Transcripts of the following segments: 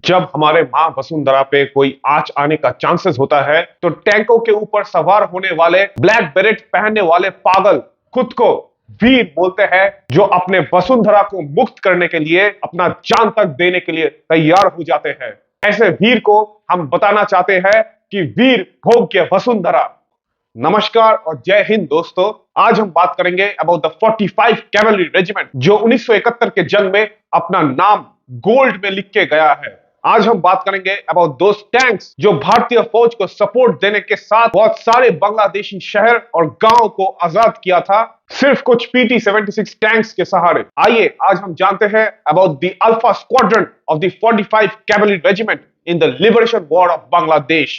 जब हमारे मां वसुंधरा पे कोई आंच आने का चांसेस होता है तो टैंकों के ऊपर सवार होने वाले ब्लैक बेरेट पहनने वाले पागल खुद को वीर बोलते हैं, जो अपने वसुंधरा को मुक्त करने के लिए अपना जान तक देने के लिए तैयार हो जाते हैं। ऐसे वीर को हम बताना चाहते हैं कि वीर भोग्य वसुंधरा। नमस्कार और जय हिंद दोस्तों। आज हम बात करेंगे अबाउट द 45 कैवलरी रेजिमेंट जो 1971 के जंग में अपना नाम गोल्ड में लिख के गया है। आज हम बात करेंगे अबाउट दोस टैंक्स जो भारतीय फौज को सपोर्ट देने के साथ बहुत सारे बांग्लादेशी शहर और गांव को आजाद किया था, सिर्फ कुछ PT-76 टैंक्स के सहारे। आइए आज हम जानते हैं about the alpha squadron of the 45 cavalry regiment in the liberation war of Bangladesh.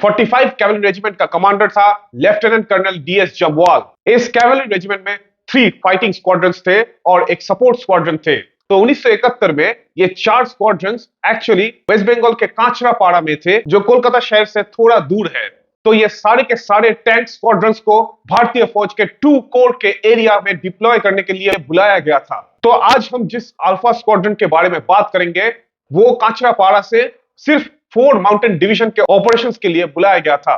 45 cavalry regiment का कमांडर था लेफ्टिनेंट कर्नल DS जम्वाल। इस कैवलरी रेजिमेंट में 3 फाइटिंग स्क्वाड्रंस थे और एक सपोर्ट स्क्वाड्रन थे। तो 1971 में ये 4 स्क्वाड्रंस एक्चुअली वेस्ट बंगाल के कांचरापाड़ा में थे, जो कोलकाता शहर से थोड़ा दूर है। तो ये सारे के सारे टैंक स्क्वाड्रंस को भारतीय फौज के 2 कोर के एरिया में डिप्लॉय करने के लिए बुलाया गया था। तो आज हम जिस अल्फा स्क्वाड्रन के बारे में बात करेंगे वो कांचरापाड़ा से सिर्फ 4 माउंटेन डिवीजन के ऑपरेशंस के लिए बुलाया गया था।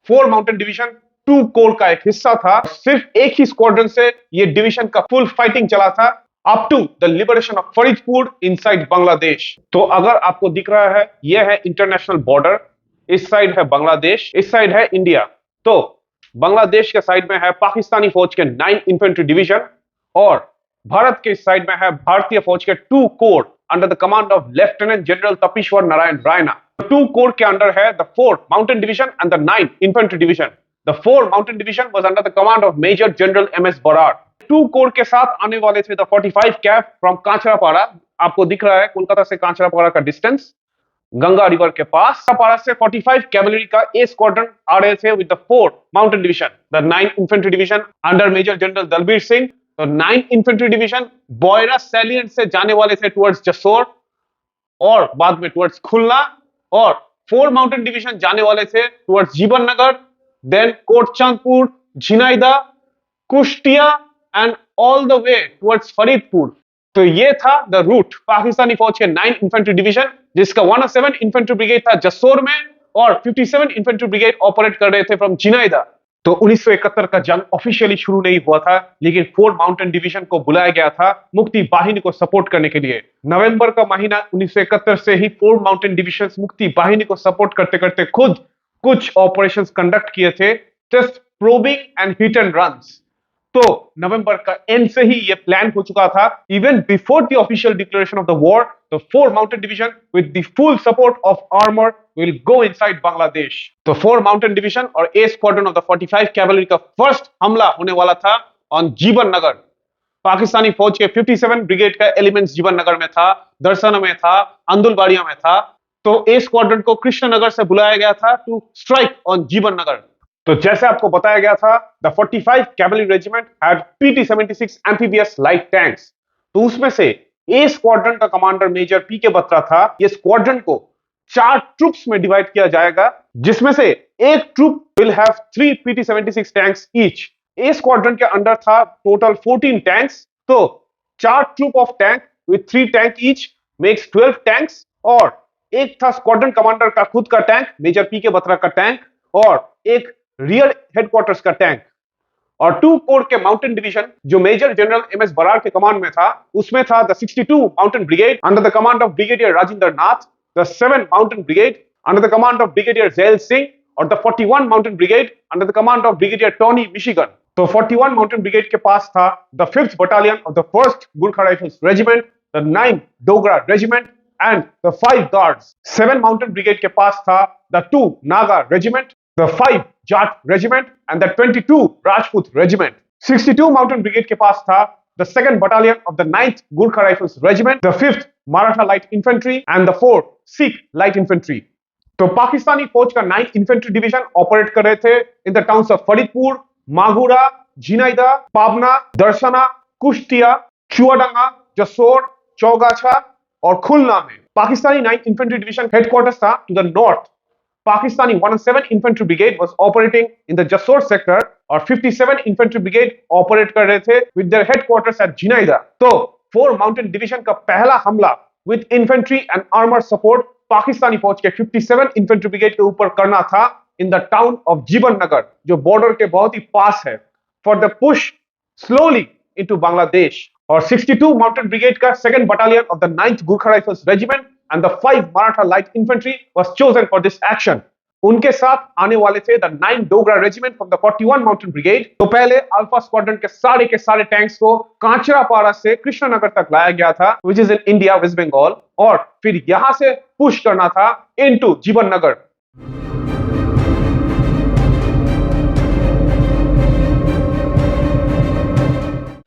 4 माउंटेन डिवीजन 2 कोर का एक हिस्सा था। सिर्फ एक ही स्क्वाड्रन से ये डिवीजन का फुल फाइटिंग चला था up to the liberation of Faridpur inside Bangladesh. तो अगर आपको दिख रहा है, यह है इंटरनेशनल बॉर्डर, इस साइड है बांग्लादेश, इस साइड है इंडिया। तो बांग्लादेश के साइड में है पाकिस्तानी फौज के 9 इन्फेंट्री डिवीजन और भारत के साइड में है भारतीय फौज के 2 corps under the command of lieutenant general Tapeshwar Narayan Raina. 2 corps के अंडर है the 4 mountain division and the 9 infantry division. The 4 mountain division was under the command of major general MS Brar. 2 corps के साथ आने वाले थे द 45 कैव फ्रॉम कांचरापाड़ा। आपको दिख रहा है कोलकाता से कांचरापाड़ा का डिस्टेंस, गंगा रिवर के पास। कांचरापाड़ा से 45 कैवलरी का ए स्क्वाड्रन आ रहे थे with the 4 mountain division, the 9 infantry division under major general Dalbir Singh. तो 9 इन्फेंट्री डिवीजन बोयरा सैलिएंट से जाने वाले थे टुवर्ड्स जसोर और बाद में टुवर्ड्स खुलना, और 4 माउंटेन डिवीजन जाने वाले थे towards Jiban Nagar, then Kotchandpur, Jhenaidah, Kushtia and all the way towards Faridpur. तो ये था द रूट पाकिस्तानी फौज के 9 इन्फेंट्री डिवीजन, जिसका 107 इन्फेंट्री ब्रिगेड था जसोर में और 57 इन्फेंट्री ब्रिगेड ऑपरेट कर रहे थे फ्रॉम झिनाइदा। तो 1971 का जंग ऑफिशियली शुरू नहीं हुआ था, लेकिन 4 माउंटेन डिवीजन को बुलाया गया था मुक्ति बाहिनी को सपोर्ट करने के लिए। नवंबर का महीना 1971 से ही 4 माउंटेन डिवीजन मुक्ति बाहिनी को सपोर्ट करते करते खुद कुछ ऑपरेशंस कंडक्ट किए थे, test probing and hit and runs. तो नवंबर का एंड से ही ये प्लान हो चुका था। Even before the official declaration of the war, the 4 mountain division with the full support of armour will go inside Bangladesh. तो 4 माउंटेन डिवीजन और ए स्क्वाड्रन ऑफ द 45 कैवलरी का फर्स्ट हमला होने वाला था ऑन जीवन नगर। पाकिस्तानी फौज के 57 ब्रिगेड का एलिमेंट्स जीवन नगर में था, दर्शन में था, अंदुलबाड़िया में था। तो ए स्क्वाड्रन को कृष्णनगर से बुलाया गया था टू स्ट्राइक ऑन जीवन नगर। तो जैसे आपको बताया गया था, the 45 cavalry regiment had PT-76 amphibious light tanks. तो उसमें से ए स्क्वाड्रन का कमांडर मेजर PK बत्रा था। ये स्क्वाड्रन को 4 ट्रूप्स में डिवाइड किया जाएगा, जिसमें से एक troop will have 3 PT-76 tanks each. A squadron के अंडर था टोटल 14 टैंक्स। तो 4 troop of tank with 3 tank each makes 12 tanks, और एक था स्क्वाड्रन कमांडर का खुद का टैंक मेजर PK बत्रा का टैंक, और एक रियर हेडक्वार्टर्स का टैंक। और 2 कोर के माउंटेन डिवीजन जो मेजर जनरल MS बराड़ के कमांड में था, उसमें था the 62 mountain brigade under the command of brigadier Rajendra Nath, the 7 mountain brigade under the command of brigadier Zail Singh, और the 41 mountain brigade under the command of brigadier Tony Michigan. तो 41 mountain brigade के पास था the 5th battalion of the 1st Gurkha rifles regiment, the 9 Dogra regiment and the 5 guards. 7 mountain brigade के पास था the 2 Naga regiment, the 5 Jat regiment and the 22 Rajput regiment. 62 Mountain Brigade के पास था the 2nd Battalion of the 9th Gurkha Rifles Regiment, the 5th Maratha Light Infantry and the 4th Sikh Light Infantry. तो पाकिस्तानी फौज का 9th Infantry Division operate कर रहे थे in the towns of Faridpur, Magura, Jhenaidah, Pabna, Darshana, Kushtia, Chuadanga, Jessore, Chaugachha और खुलना में। Pakistani 9th Infantry Division headquarters था to the north. Pakistani 107 Infantry Brigade was operating in the Jessore sector और 57 इन्फेंट्री ब्रिगेड ऑपरेट कर रहे थे विद देयर हेडक्वार्टर्स एट झिनाइदा। तो 4 माउंटेन डिवीजन का पहला हमला with infantry and armour support Pakistani फौज के 57 इन्फेंट्री ब्रिगेड के ऊपर करना था इन द टाउन ऑफ जीवन नगर, जो बॉर्डर के बहुत ही पास है, for the push slowly into Bangladesh. और 62 माउंटेन ब्रिगेड का 2nd battalion of the 9th Gurkha rifles regiment and the 5 Maratha light infantry was chosen for this action. उनके साथ आने वाले थे the 9 Dogra regiment from the 41 mountain brigade. तो पहले अल्फा स्क्वाड्रन के सारे टैंक्स को कांचरापाड़ा से कृष्णनगर तक लाया गया था, which is in India, West Bengal, और फिर यहां से पुश करना था इनटू जीवन नगर।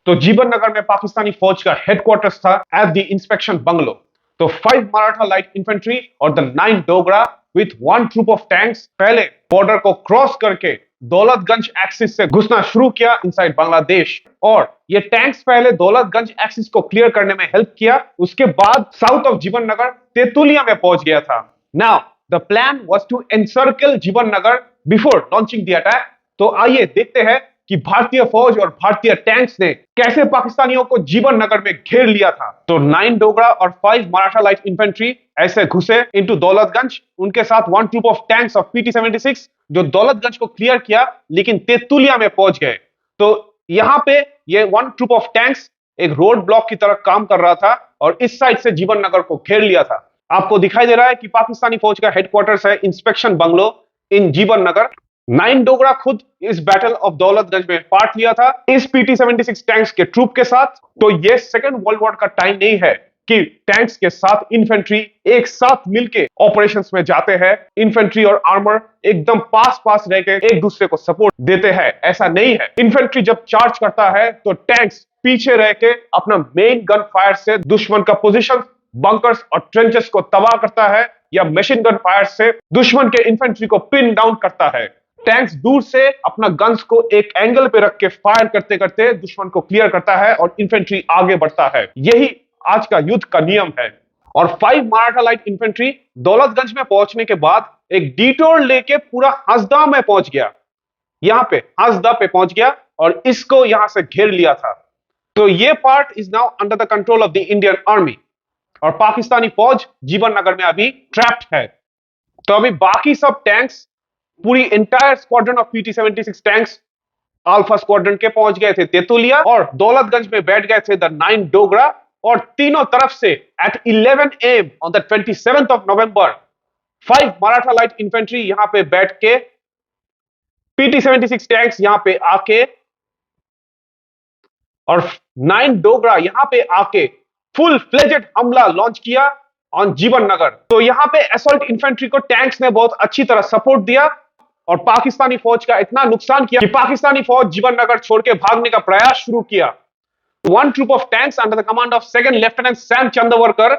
तो जीवन नगर में पाकिस्तानी फौज का हेडक्वार्टर्स था एट द इंस्पेक्शन बंगलो। तो 5 मराठा लाइट इन्फेंट्री और the 9 Dogra with 1 troop of tanks पहले बॉर्डर को क्रॉस करके दौलतगंज एक्सिस से घुसना शुरू किया इनसाइड बांग्लादेश। और ये टैंक्स पहले दौलतगंज एक्सिस को क्लियर करने में हेल्प किया, उसके बाद साउथ ऑफ जीवन नगर तेतुलिया में पहुंच गया था। Now the plan was to encircle Jibannagar before launching the attack. तो आइए देखते हैं कि भारतीय फौज और भारतीय टैंक्स ने कैसे पाकिस्तानियों को जीवन नगर में घेर लिया था। तो 9 डोगरा और 5 मराठा लाइट इन्फेंट्री ऐसे घुसे इनटू दौलतगंज, उनके साथ 1 troop of tanks of PT-76 जो दौलतगंज को क्लियर किया लेकिन तेतुलिया में पहुंच गए। तो यहां पे ये 1 ट्रूप ऑफ टैंक्स एक रोड ब्लॉक की तरह काम कर रहा था और इस साइड से जीवन नगर को घेर लिया था। आपको दिखाई दे रहा है कि पाकिस्तानी फौज का हेडक्वार्टर्स है इंस्पेक्शन बंगलो इन जीवन नगर। 9 डोगरा खुद इस बैटल ऑफ दौलतगंज में पार्ट लिया था इस PT-76 टैंक्स के ट्रूप के साथ। तो ये सेकंड वर्ल्ड वॉर का टाइम नहीं है कि टैंक्स के साथ इन्फेंट्री एक साथ मिलके ऑपरेशंस में जाते हैं। इन्फेंट्री और आर्मर एकदम पास पास रह के एक दूसरे को सपोर्ट देते हैं, ऐसा नहीं है। इन्फेंट्री जब चार्ज करता है तो टैंक्स पीछे रह के अपना मेन गन फायर से दुश्मन का पोजिशन, बंकर्स और ट्रेंचेस को तबाह करता है, या मशीन गन फायर से दुश्मन के इन्फेंट्री को पिन डाउन करता है। टैंक्स दूर से अपना गन्स को एक एंगल पे रख के फायर करते करते दुश्मन को क्लियर करता है और इन्फेंट्री आगे बढ़ता है। यही आज का युद्ध का नियम है। और 5 मराठा लाइट इन्फेंट्री दौलतगंज में पहुंचने के बाद एक डिटोर लेके पूरा हसदा में पहुंच गया, यहां पे हसदा पे पहुंच गया और इसको यहां से घेर लिया था। तो ये part is now under the control of the Indian army और पाकिस्तानी फौज जीवन नगर में अभी ट्रैप्ड है। तो अभी बाकी सब टैंक्स, पूरी entire squadron of PT-76 tanks alpha squadron के पहुंच गए थे तेतुलिया और दौलतगंज में बैठ गए थे द 9 डोगरा। और तीनों तरफ से at 11 AM on the 27th of November 5 Maratha light infantry यहां पे बैठ के PT-76 टैंक्स यहां पे आके और 9 डोगरा यहां पे आके फुल फ्लेजेड हमला लॉन्च किया ऑन जीवन नगर। तो यहां पे असॉल्ट इन्फेंट्री को टैंक्स ने बहुत अच्छी तरह सपोर्ट दिया और पाकिस्तानी फौज का इतना नुकसान किया कि पाकिस्तानी फौज जीवन नगर छोड़ के भागने का प्रयास शुरू किया। 1 troop of tanks under the command of 2nd lieutenant Sam Chandavarkar,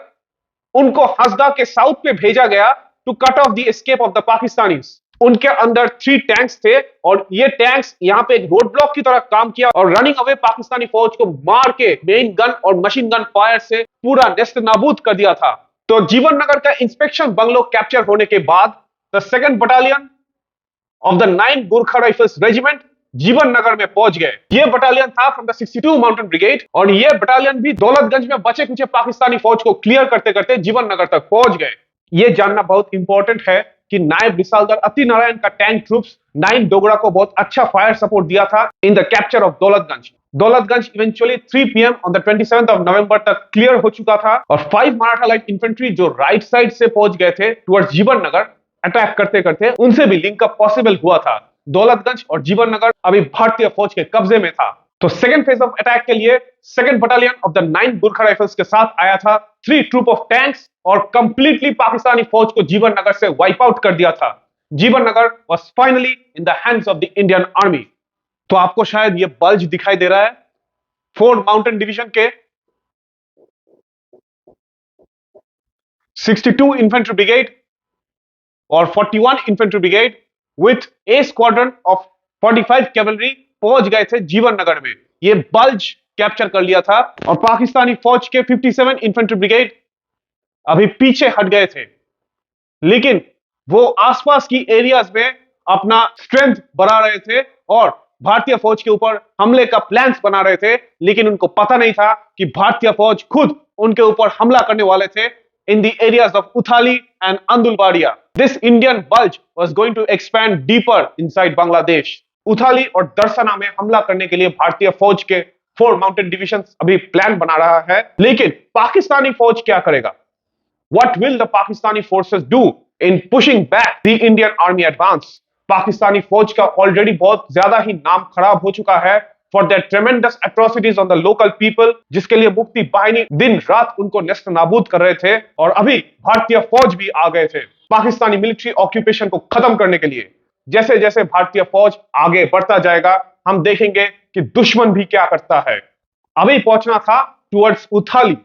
उनको हसदा के साउथ पे भेजा गया to cut off the escape of the Pakistanis. उनके अंदर 3 टैंक्स थे और ये टैंक्स यहां पे एक रोड ब्लॉक की तरह काम किया और रनिंग अवे पाकिस्तानी फौज को मार के मेन गन और मशीन गन फायर से पूरा नेस्त नाबूद कर दिया था। तो जीवन नगर का इंस्पेक्शन बंगलो कैप्चर होने के बाद the 2nd battalion of the 9 Gurkha rifles regiment जीवन नगर में पहुंच गए। यह बटालियन था फ्रॉम द 62 माउंटेन ब्रिगेड और यह बटालियन भी दौलतगंज में बचे कुछ पाकिस्तानी फौज को क्लियर करते करते जीवन नगर तक पहुंच गए। यह जानना बहुत इंपॉर्टेंट है कि नायब रिसालदार अति नारायण का टैंक ट्रूप्स 9 डोगरा को बहुत अच्छा फायर सपोर्ट दिया था in the capture of Daulatganj. Daulatganj eventually 3 PM on the 27th of November तक क्लियर हो चुका था और 5 मराठा लाइट इन्फेंट्री जो राइट साइड से पहुंच गए थे टुवर्ड्स जीवन नगर अटैक करते करते, उनसे भी लिंकअप पॉसिबल हुआ था। दौलतगंज और जीवन नगर अभी भारतीय फौज के कब्जे में था। तो सेकंड फेज ऑफ अटैक के लिए 2nd battalion of the 9 Gurkha rifles के साथ आया था 3 ट्रूप ऑफ टैंक्स और कंप्लीटली पाकिस्तानी फौज को जीवन नगर से वाइप आउट कर दिया था। Jiban Nagar was finally in the hands of the Indian army. तो आपको शायद ये बल्ज दिखाई दे रहा है 4 माउंटेन डिवीजन के 62 इन्फेंट्री ब्रिगेड और 41 infantry brigade with A squadron of 45 cavalry पहुंच गए थे जीवन नगर में। ये बल्ज कैप्चर कर लिया था और पाकिस्तानी फौज के 57 इन्फेंट्री ब्रिगेड अभी पीछे हट गए थे, लेकिन वो आसपास की एरियाज में अपना स्ट्रेंथ बढ़ा रहे थे और भारतीय फौज के ऊपर हमले का प्लान्स बना रहे थे, लेकिन उनको पता नहीं था कि भारतीय फौज खुद उनके ऊपर हमला करने वाले थे in the areas of Uthali and Andulbadia. This Indian bulge was going to expand deeper inside Bangladesh. उथाली और दर्शना में हमला करने के लिए भारतीय फौज के 4 माउंटेन डिविजन्स अभी प्लान बना रहा है, लेकिन पाकिस्तानी फौज क्या करेगा? What will the Pakistani forces do in pushing back the Indian army advance? Pakistani फौज का ऑलरेडी बहुत ज्यादा ही नाम खराब हो चुका है for their tremendous atrocities on the local people, जिसके लिए मुक्ति बाहिनी दिन रात उनको नेस्त नाबूद कर रहे थे, और अभी भारतीय फौज भी आ गए थे पाकिस्तानी मिलिट्री ऑक्यूपेशन को खत्म करने के लिए। जैसे जैसे भारतीय फौज आगे बढ़ता जाएगा, हम देखेंगे कि दुश्मन भी क्या करता है। अभी पहुंचना था टुवर्ड्स उथाली,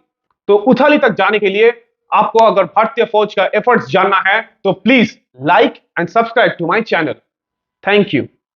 तो उथाली तक जाने के लिए आपको अगर भारतीय फौज का एफर्ट्स जानना है तो please like and subscribe to my channel. Thank you.